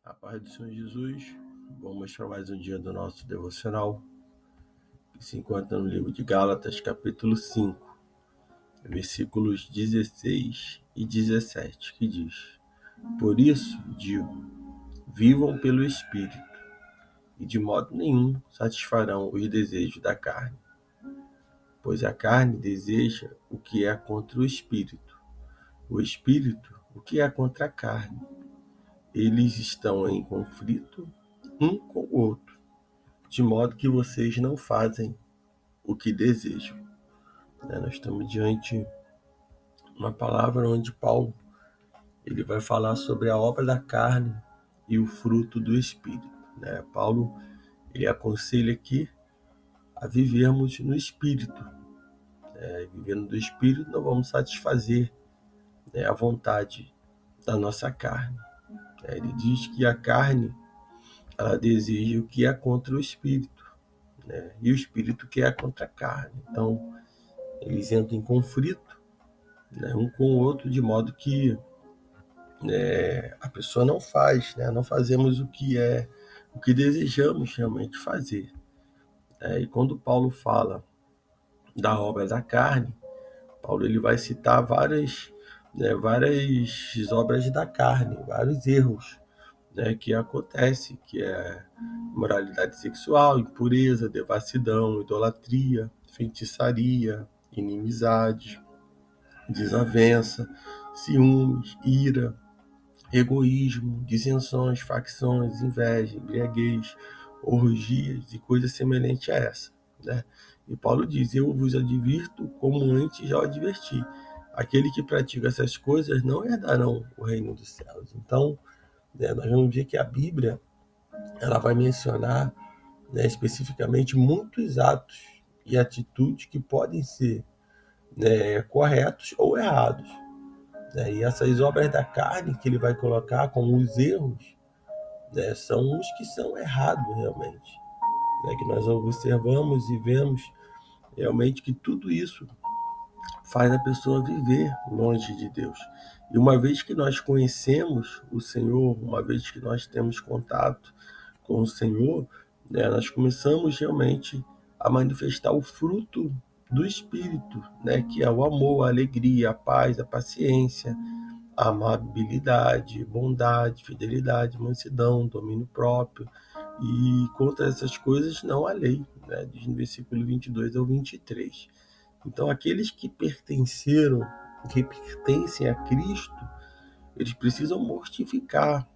A paz do Senhor Jesus, vamos para mais um dia do nosso devocional, que se encontra no livro de Gálatas, capítulo 5, versículos 16 e 17, que diz: Por isso digo, vivam pelo Espírito, e de modo nenhum satisfarão os desejos da carne, pois a carne deseja o que é contra o Espírito o que é contra a carne. Eles estão em conflito um com o outro, de modo que vocês não fazem o que desejam. Nós estamos diante de uma palavra onde Paulo ele vai falar sobre a obra da carne e o fruto do Espírito. Paulo ele aconselha aqui a vivermos no Espírito. Vivendo do Espírito, não vamos satisfazer a vontade da nossa carne. Ele diz que a carne ela deseja o que é contra o Espírito, e o Espírito que é contra a carne. Então, eles entram em conflito, um com o outro, de modo que a pessoa não faz, não fazemos o que desejamos realmente fazer. E quando Paulo fala da obra da carne, Paulo ele vai citar várias obras da carne, vários erros que acontecem, que é moralidade sexual, impureza, devassidão, idolatria, feitiçaria, inimizade, desavença, ciúmes, ira, egoísmo, dissensões, facções, inveja, embriaguez, orgias e coisas semelhantes a essa. E Paulo diz: eu vos advirto como antes já o adverti. Aquele que pratica essas coisas não herdarão o reino dos céus. Então, nós vamos ver que a Bíblia ela vai mencionar especificamente muitos atos e atitudes que podem ser corretos ou errados. E essas obras da carne que ele vai colocar como os erros, são os que são errados realmente. Que nós observamos e vemos realmente que tudo isso faz a pessoa viver longe de Deus. E uma vez que nós conhecemos o Senhor, uma vez que nós temos contato com o Senhor, nós começamos realmente a manifestar o fruto do Espírito, que é o amor, a alegria, a paz, a paciência, a amabilidade, bondade, fidelidade, mansidão, domínio próprio. E contra essas coisas não há lei, diz no versículo 22 ao 23. Então, aqueles que pertencem a Cristo, eles precisam mortificar,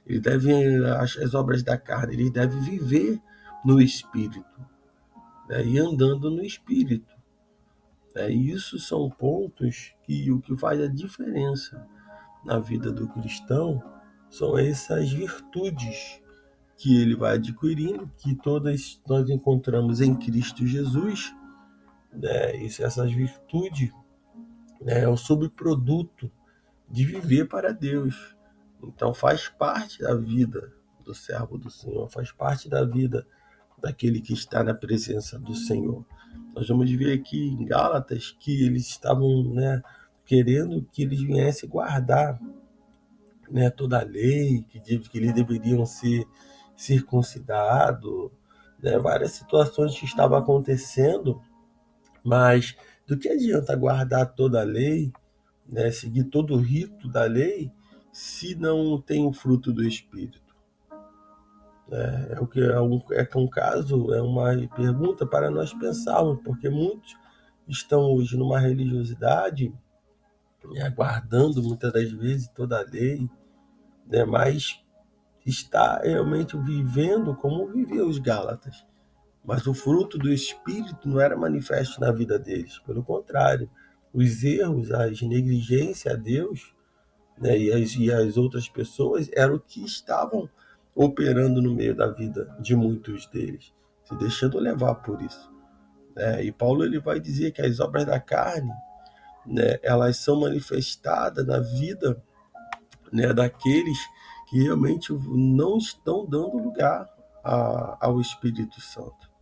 eles devem, as obras da carne, eles devem viver no Espírito, e andando no Espírito. E isso são pontos que o que faz a diferença na vida do cristão são essas virtudes que ele vai adquirindo, que todas nós encontramos em Cristo Jesus. Essas virtudes é o subproduto de viver para Deus. Então faz parte da vida do servo do Senhor, faz parte da vida daquele que está na presença do Senhor. Nós vamos ver aqui em Gálatas que eles estavam querendo que eles viessem guardar toda a lei, que diz que eles deveriam ser circuncidados, várias situações que estavam acontecendo, mas do que adianta guardar toda a lei, seguir todo o rito da lei, se não tem o fruto do Espírito? É um caso, é uma pergunta para nós pensarmos, porque muitos estão hoje numa religiosidade, guardando muitas das vezes toda a lei, mas está realmente vivendo como viviam os Gálatas. Mas o fruto do Espírito não era manifesto na vida deles. Pelo contrário, os erros, as negligências a Deus, e as outras pessoas eram o que estavam operando no meio da vida de muitos deles, se deixando levar por isso. E Paulo ele vai dizer que as obras da carne, elas são manifestadas na vida daqueles que realmente não estão dando lugar ao Espírito Santo.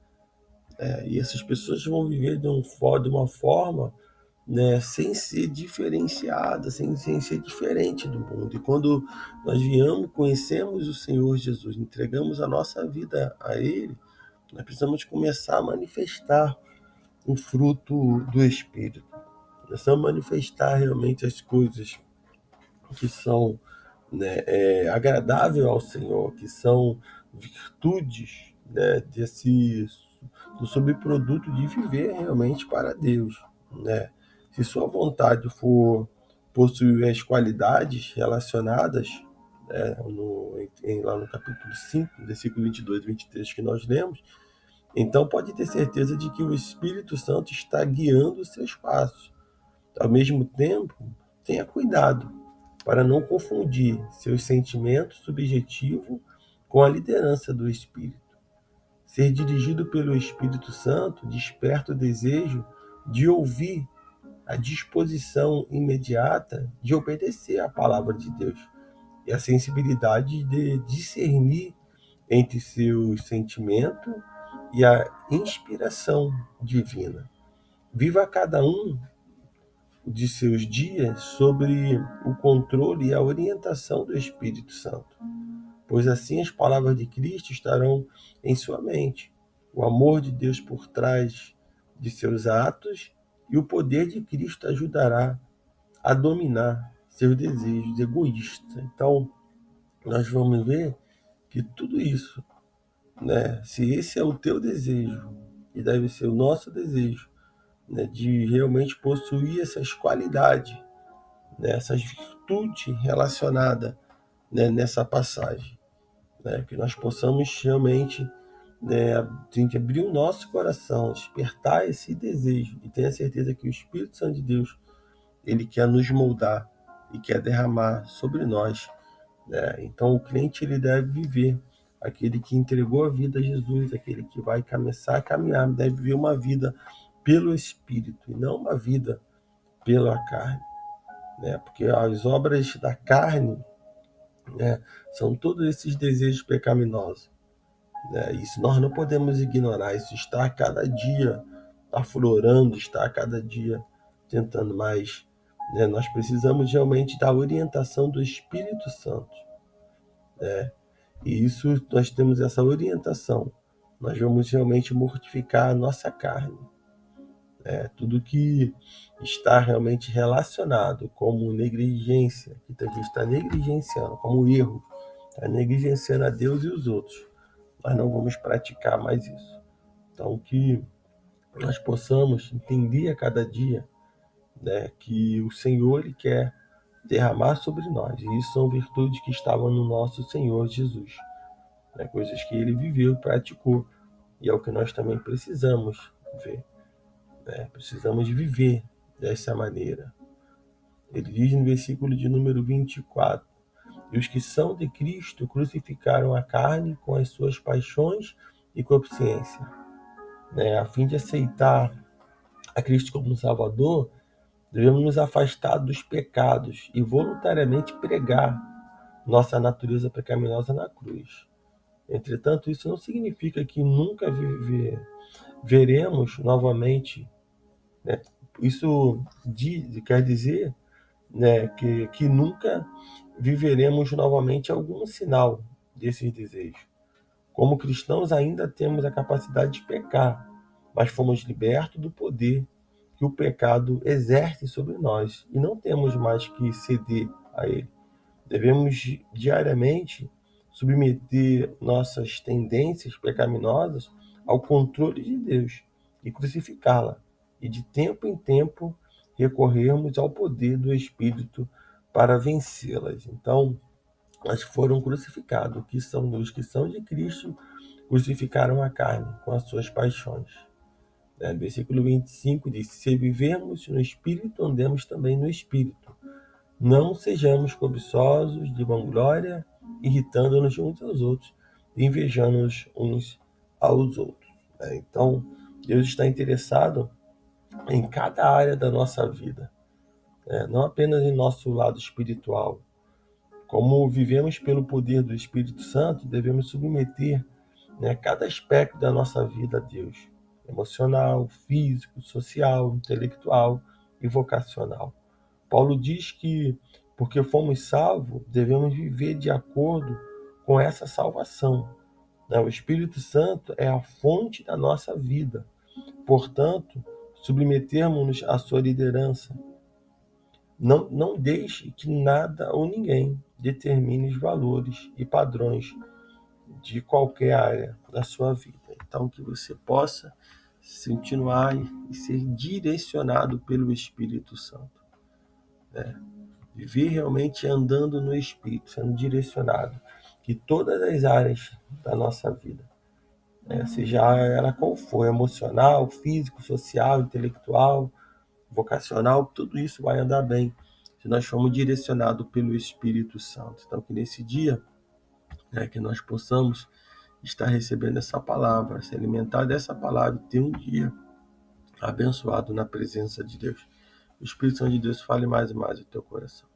E essas pessoas vão viver de uma forma né, sem ser diferenciada, sem ser diferente do mundo. E quando nós viemos, conhecemos o Senhor Jesus, entregamos a nossa vida a Ele, nós precisamos começar a manifestar o fruto do Espírito. Nós precisamos manifestar realmente as coisas que são, né, agradável ao Senhor, que são virtudes, né, do subproduto de viver realmente para Deus, né? Se sua vontade for possuir as qualidades relacionadas, né, lá no capítulo 5, versículo 22 e 23 que nós lemos, então pode ter certeza de que o Espírito Santo está guiando os seus passos. Ao mesmo tempo, tenha cuidado para não confundir seus sentimentos subjetivos com a liderança do Espírito. Ser dirigido pelo Espírito Santo desperta o desejo de ouvir, a disposição imediata de obedecer à palavra de Deus e a sensibilidade de discernir entre seus sentimentos e a inspiração divina. Viva cada um de seus dias sobre o controle e a orientação do Espírito Santo, pois assim as palavras de Cristo estarão em sua mente, o amor de Deus por trás de seus atos e o poder de Cristo ajudará a dominar seus desejos egoístas. Então, nós vamos ver que tudo isso, né, se esse é o teu desejo, e deve ser o nosso desejo, né, de realmente possuir essas qualidades, né, essas virtudes relacionadas, né, nessa passagem, né, que nós possamos realmente, né, tem que abrir o nosso coração, despertar esse desejo e ter a certeza que o Espírito Santo de Deus, ele quer nos moldar e quer derramar sobre nós, né? Então o crente ele deve viver, aquele que entregou a vida a Jesus, aquele que vai começar a caminhar, deve viver uma vida pelo Espírito e não uma vida pela carne, né? Porque as obras da carne, né, são todos esses desejos pecaminosos, né? Isso nós não podemos ignorar, isso está a cada dia aflorando, está a cada dia tentando mais, né? Nós precisamos realmente da orientação do Espírito Santo, né? E isso nós temos essa orientação. Nós vamos realmente mortificar a nossa carne, né? Tudo que está realmente relacionado como negligência, que está negligenciando, como erro, está negligenciando a Deus e os outros. Nós não vamos praticar mais isso. Então, que nós possamos entender a cada dia, né, que o Senhor ele quer derramar sobre nós. E isso são virtudes que estavam no nosso Senhor Jesus, né, coisas que ele viveu, praticou. E é o que nós também precisamos ver, né? Precisamos viver dessa maneira. Ele diz no versículo de número 24: E os que são de Cristo crucificaram a carne com as suas paixões e consciência, né? A fim de aceitar a Cristo como Salvador, devemos nos afastar dos pecados e voluntariamente pregar nossa natureza pecaminosa na cruz. Entretanto, isso não significa que nunca veremos novamente, né? Isso quer dizer, né, que nunca viveremos novamente algum sinal desses desejos. Como cristãos, ainda temos a capacidade de pecar, mas fomos libertos do poder que o pecado exerce sobre nós e não temos mais que ceder a ele. Devemos diariamente submeter nossas tendências pecaminosas ao controle de Deus e crucificá-la, e de tempo em tempo recorrermos ao poder do Espírito para vencê-las. Então, elas foram crucificados, os que são de Cristo crucificaram a carne com as suas paixões. Versículo 25 diz: Se vivermos no Espírito, andemos também no Espírito. Não sejamos cobiçosos de vanglória, irritando-nos uns aos outros, invejando-nos uns aos outros. Então, Deus está interessado em cada área da nossa vida, não apenas em nosso lado espiritual. Como vivemos pelo poder do Espírito Santo, devemos submeter, né, cada aspecto da nossa vida a Deus: emocional, físico, social, intelectual, e vocacional. Paulo diz que, porque fomos salvos, devemos viver de acordo com essa salvação. O Espírito Santo é a fonte da nossa vida. Portanto, submetermos-nos à sua liderança. Não deixe que nada ou ninguém determine os valores e padrões de qualquer área da sua vida. Então, que você possa continuar e ser direcionado pelo Espírito Santo. Viver realmente andando no Espírito, sendo direcionado. Que todas as áreas da nossa vida, seja ela qual for, emocional, físico, social, intelectual, vocacional, tudo isso vai andar bem se nós formos direcionados pelo Espírito Santo. Então, que nesse dia, que nós possamos estar recebendo essa palavra, se alimentar dessa palavra e ter um dia abençoado na presença de Deus. O Espírito Santo de Deus fale mais e mais no teu coração.